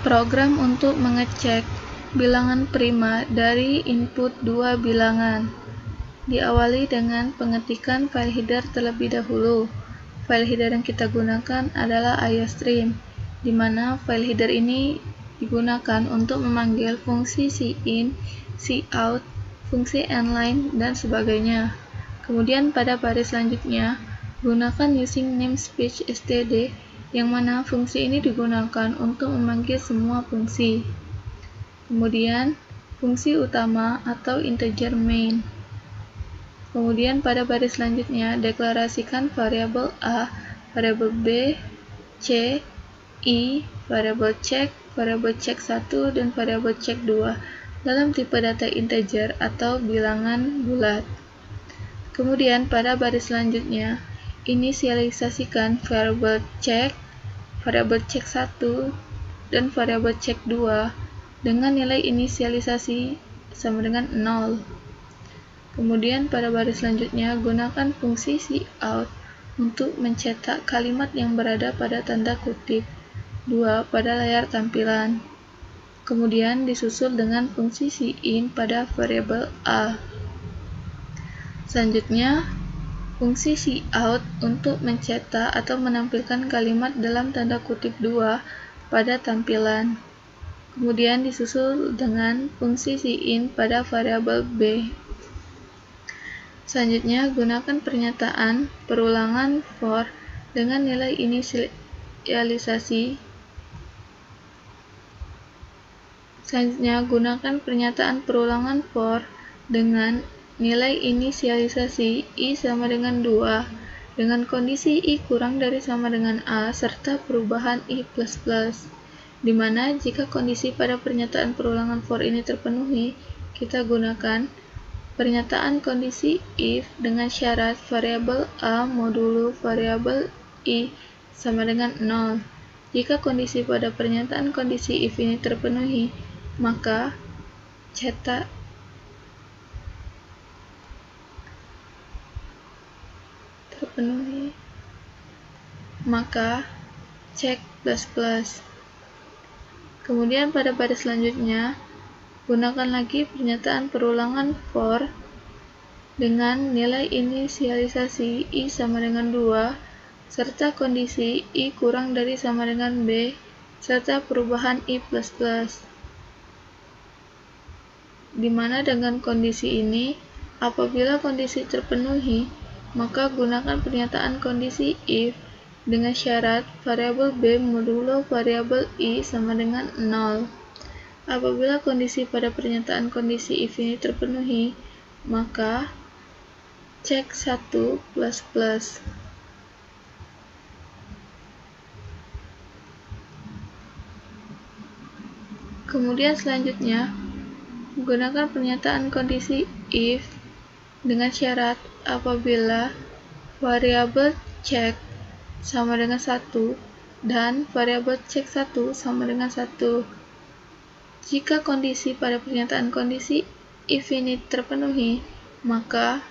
Program untuk mengecek bilangan prima dari input dua bilangan. Diawali dengan pengetikan file header terlebih dahulu. File header yang kita gunakan adalah IOStream, di mana file header ini digunakan untuk memanggil fungsi cin, cout, fungsi inline, dan sebagainya. Kemudian pada baris selanjutnya, gunakan using namespace std, yang mana fungsi ini digunakan untuk memanggil semua fungsi. Kemudian, fungsi utama atau integer main. Kemudian pada baris selanjutnya, deklarasikan variabel A, variabel B, C, I, variabel check 1, dan variabel check 2 dalam tipe data integer atau bilangan bulat. Kemudian pada baris selanjutnya, inisialisasikan variabel check 1, dan variabel check 2 dengan nilai inisialisasi sama dengan 0. Kemudian pada baris selanjutnya, gunakan fungsi cout untuk mencetak kalimat yang berada pada tanda kutip 2 pada layar tampilan. Kemudian disusul dengan fungsi cin pada variabel A. Selanjutnya, fungsi cout untuk mencetak atau menampilkan kalimat dalam tanda kutip 2 pada tampilan. Kemudian disusul dengan fungsi cin pada variabel B. Selanjutnya, gunakan pernyataan perulangan for dengan nilai inisialisasi. I sama dengan 2 dengan kondisi I kurang dari sama dengan A serta perubahan I++, di mana jika kondisi pada pernyataan perulangan for ini terpenuhi, kita gunakan pernyataan kondisi if dengan syarat variabel A modulo variabel I sama dengan 0. Jika kondisi pada pernyataan kondisi if ini terpenuhi, maka cetak check ++. Kemudian pada baris selanjutnya, gunakan lagi pernyataan perulangan for dengan nilai inisialisasi I sama dengan 2 serta kondisi I kurang dari sama dengan B serta perubahan I++. Di mana dengan kondisi ini, apabila kondisi terpenuhi, maka gunakan pernyataan kondisi if dengan syarat variabel B modulo variabel I sama dengan 0. Apabila kondisi pada pernyataan kondisi if ini terpenuhi, maka check 1++. Kemudian selanjutnya, gunakan pernyataan kondisi if dengan syarat apabila variabel check sama dengan 1 dan variabel check 1 sama dengan 1. Jika kondisi pada pernyataan kondisi if ini terpenuhi, maka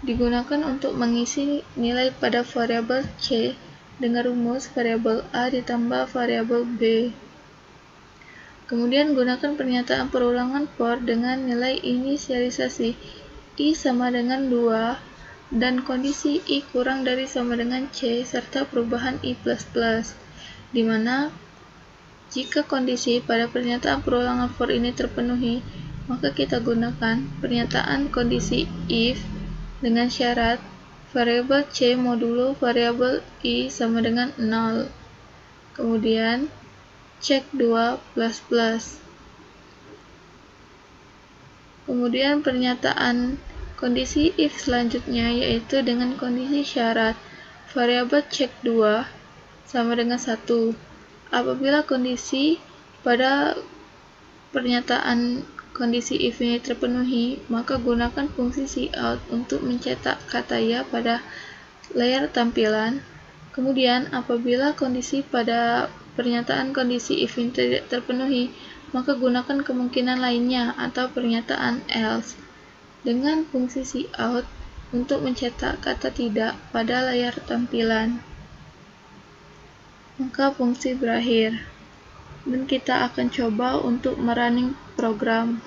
digunakan untuk mengisi nilai pada variabel C dengan rumus variabel A ditambah variabel B. Kemudian gunakan pernyataan perulangan for dengan nilai inisialisasi I sama dengan 2 dan kondisi I kurang dari sama dengan C serta perubahan I++, di mana jika kondisi pada pernyataan perulangan for ini terpenuhi, maka kita gunakan pernyataan kondisi if dengan syarat variabel C modulo variabel I sama dengan 0. Kemudian check 2++. Kemudian pernyataan kondisi if selanjutnya yaitu dengan kondisi syarat variabel check 2 sama dengan 1. Apabila kondisi pada pernyataan kondisi if ini terpenuhi, maka gunakan fungsi cout untuk mencetak kata ya pada layar tampilan. Kemudian apabila kondisi pada pernyataan kondisi if ini tidak terpenuhi, maka gunakan kemungkinan lainnya atau pernyataan else dengan fungsi cout untuk mencetak kata tidak pada layar tampilan. Maka fungsi berakhir. dan kita akan coba untuk merunning program.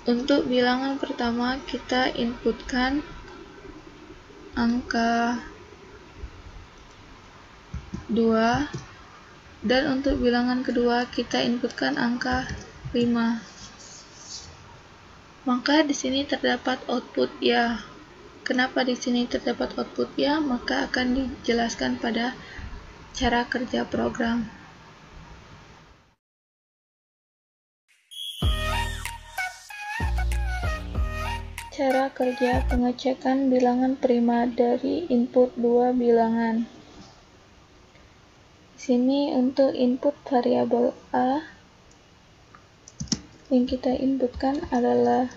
Untuk bilangan pertama, kita inputkan angka 2, dan untuk bilangan kedua kita inputkan angka 5. Maka di sini terdapat output ya. Kenapa di sini terdapat output ya? Maka akan dijelaskan pada cara kerja program. Cara kerja pengecekan bilangan prima dari input dua bilangan. Di sini untuk input variabel A yang kita inputkan adalah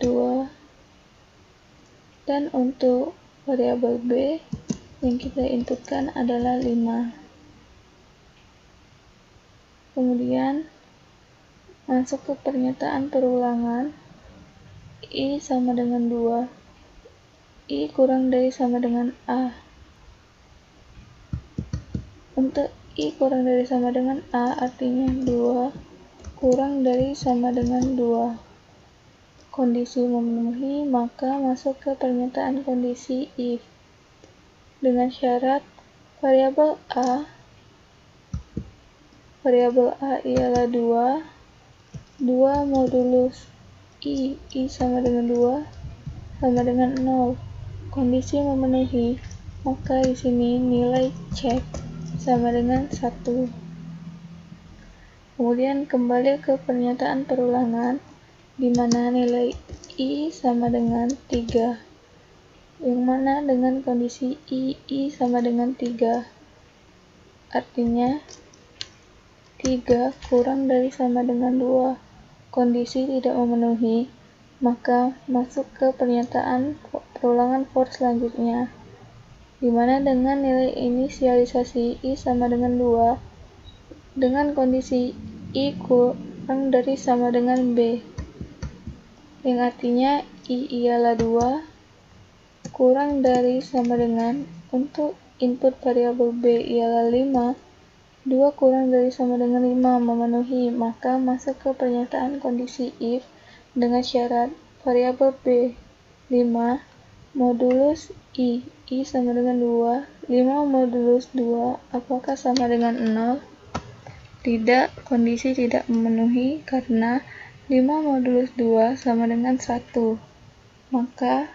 2, dan untuk variabel B yang kita inputkan adalah 5. Kemudian masuk ke pernyataan perulangan. I sama dengan 2. I kurang dari sama dengan A. Untuk I kurang dari sama dengan A artinya 2 kurang dari sama dengan 2. Kondisi memenuhi, maka masuk ke pernyataan kondisi if. Dengan syarat variabel A ialah 2 modulus I sama dengan 2 sama dengan 0. Kondisi memenuhi, maka di sini nilai cek sama dengan 1. Kemudian kembali ke pernyataan perulangan, di mana nilai I sama dengan 3. Yang mana dengan kondisi I sama dengan 3. Artinya 3 kurang dari sama dengan 2. Kondisi tidak memenuhi, maka masuk ke pernyataan perulangan for selanjutnya, di mana dengan nilai inisialisasi I sama dengan 2, dengan kondisi I kurang dari sama dengan B, yang artinya I ialah 2, kurang dari sama dengan, untuk input variabel B ialah 5, 2 kurang dari sama dengan 5 memenuhi, maka masuk ke pernyataan kondisi if dengan syarat variabel B 5 modulus I sama dengan 2, 5 modulus 2 apakah sama dengan 0? Tidak, kondisi tidak memenuhi karena 5 modulus 2 sama dengan 1, maka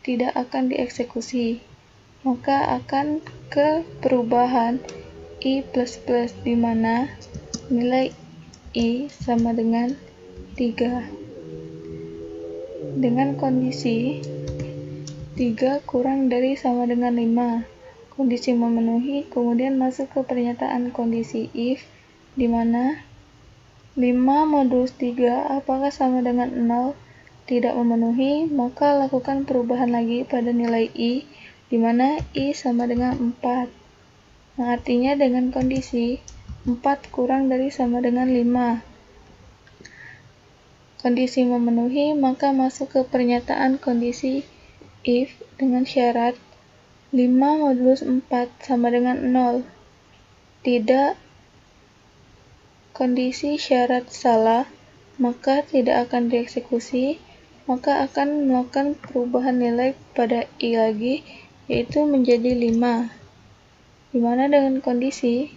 tidak akan dieksekusi, maka akan ke perubahan I++, di mana nilai I sama dengan 3. Dengan kondisi 3 kurang dari sama dengan 5. Kondisi memenuhi, kemudian masuk ke pernyataan kondisi if, di mana 5 modulus 3 apakah sama dengan 0? Tidak memenuhi, maka lakukan perubahan lagi pada nilai I, di mana I sama dengan 4. Artinya dengan kondisi 4 kurang dari sama dengan 5. Kondisi memenuhi, maka masuk ke pernyataan kondisi if dengan syarat 5 modulus 4 sama dengan 0. Tidak, kondisi syarat salah, maka tidak akan dieksekusi, maka akan melakukan perubahan nilai pada I lagi, yaitu menjadi 5. Di mana dengan kondisi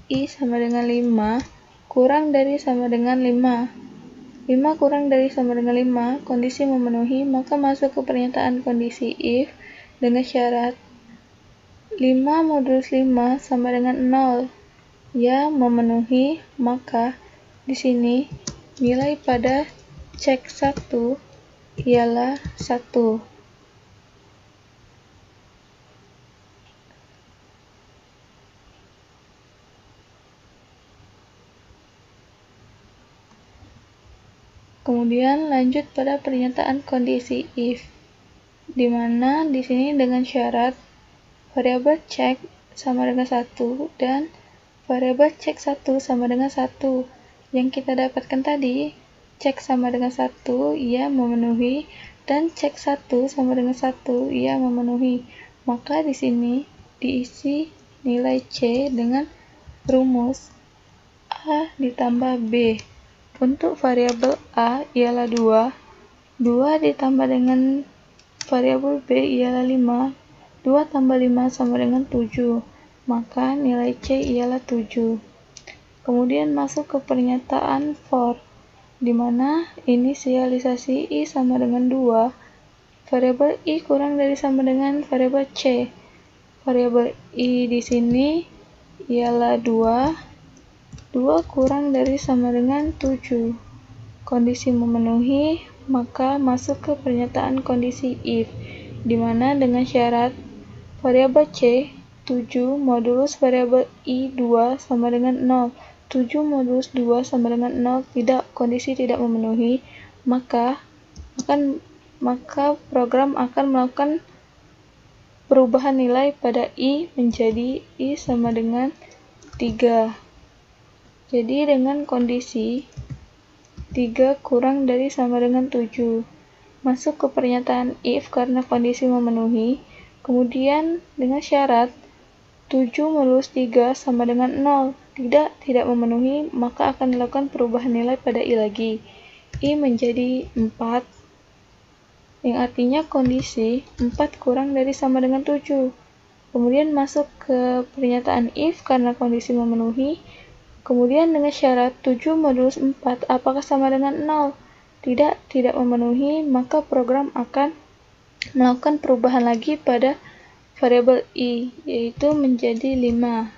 I sama dengan 5 kurang dari sama dengan 5. 5 kurang dari sama dengan 5, kondisi memenuhi, maka masuk ke pernyataan kondisi if dengan syarat 5 modulus 5 sama dengan 0. Ya, memenuhi, maka di sini nilai pada cek 1 ialah 1. Kemudian lanjut pada pernyataan kondisi if, di mana di sini dengan syarat variabel cek sama dengan 1 dan variabel cek 1 sama dengan 1. Yang kita dapatkan tadi, cek sama dengan 1, ia memenuhi, dan cek 1 sama dengan 1, ia memenuhi. Maka di sini diisi nilai C dengan rumus A ditambah B. Untuk variabel A ialah 2, 2 ditambah dengan variabel B ialah 5, 2 tambah 5 sama dengan 7, maka nilai C ialah 7. Kemudian masuk ke pernyataan for, di mana inisialisasi I sama dengan 2, variabel I kurang dari sama dengan variabel C. Variabel I di sini ialah 2, 2 kurang dari sama dengan 7. Kondisi memenuhi, maka masuk ke pernyataan kondisi if, di mana dengan syarat variabel C 7 modulus variabel I 2 sama dengan 0. 7 modulus 2 sama dengan 0, kondisi tidak memenuhi, maka program akan melakukan perubahan nilai pada I menjadi I sama dengan 3. Jadi dengan kondisi 3 kurang dari sama dengan 7. Masuk ke pernyataan if karena kondisi memenuhi, kemudian dengan syarat 7 modulus 3 sama dengan 0, tidak memenuhi, maka akan dilakukan perubahan nilai pada I lagi. I menjadi 4, yang artinya kondisi 4 kurang dari sama dengan 7. Kemudian masuk ke pernyataan if karena kondisi memenuhi, kemudian dengan syarat 7 modulus 4 apakah sama dengan 0? Tidak memenuhi, maka program akan melakukan perubahan lagi pada variabel I, yaitu menjadi 5.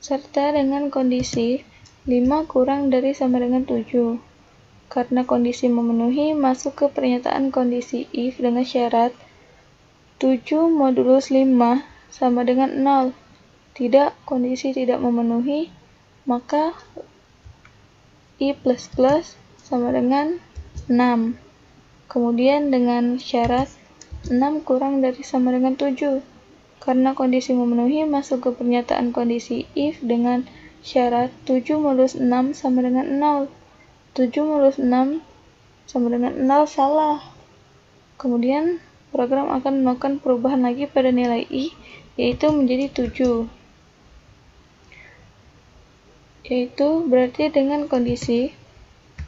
Serta dengan kondisi 5 kurang dari sama dengan 7. Karena kondisi memenuhi, masuk ke pernyataan kondisi if dengan syarat 7 modulus 5 sama dengan 0. Kondisi tidak memenuhi, maka I++ sama dengan 6. Kemudian dengan syarat 6 kurang dari sama dengan 7. Karena kondisi memenuhi, masuk ke pernyataan kondisi if dengan syarat 7 modulus 6 sama dengan 0. 7 modulus 6 sama dengan 0 salah. Kemudian program akan melakukan perubahan lagi pada nilai I, yaitu menjadi 7. Yaitu berarti dengan kondisi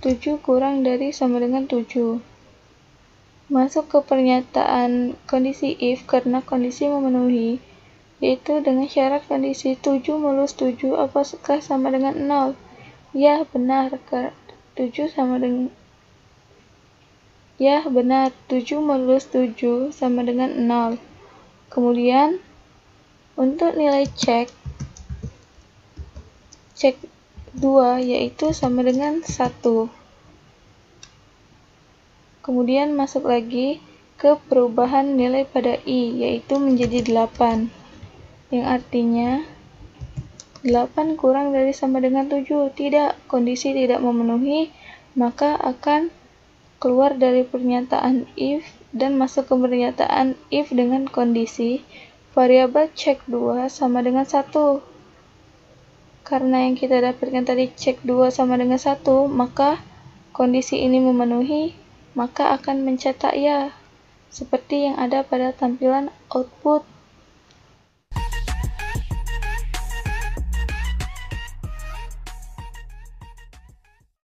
7 kurang dari sama dengan 7. Masuk ke pernyataan kondisi if karena kondisi memenuhi, yaitu dengan syarat kondisi 7 modulus 7 apakah sama dengan 0? Ya, benar. 7 modulus 7 sama dengan 0. Kemudian untuk nilai cek 2 yaitu sama dengan 1. Kemudian masuk lagi ke perubahan nilai pada I, yaitu menjadi 8. Yang artinya 8 kurang dari sama dengan 7. Kondisi tidak memenuhi, maka akan keluar dari pernyataan if dan masuk ke pernyataan if dengan kondisi variabel cek 2 sama dengan 1. Karena yang kita dapatkan tadi cek 2 sama dengan 1, maka kondisi ini memenuhi, maka akan mencetak ya, seperti yang ada pada tampilan output.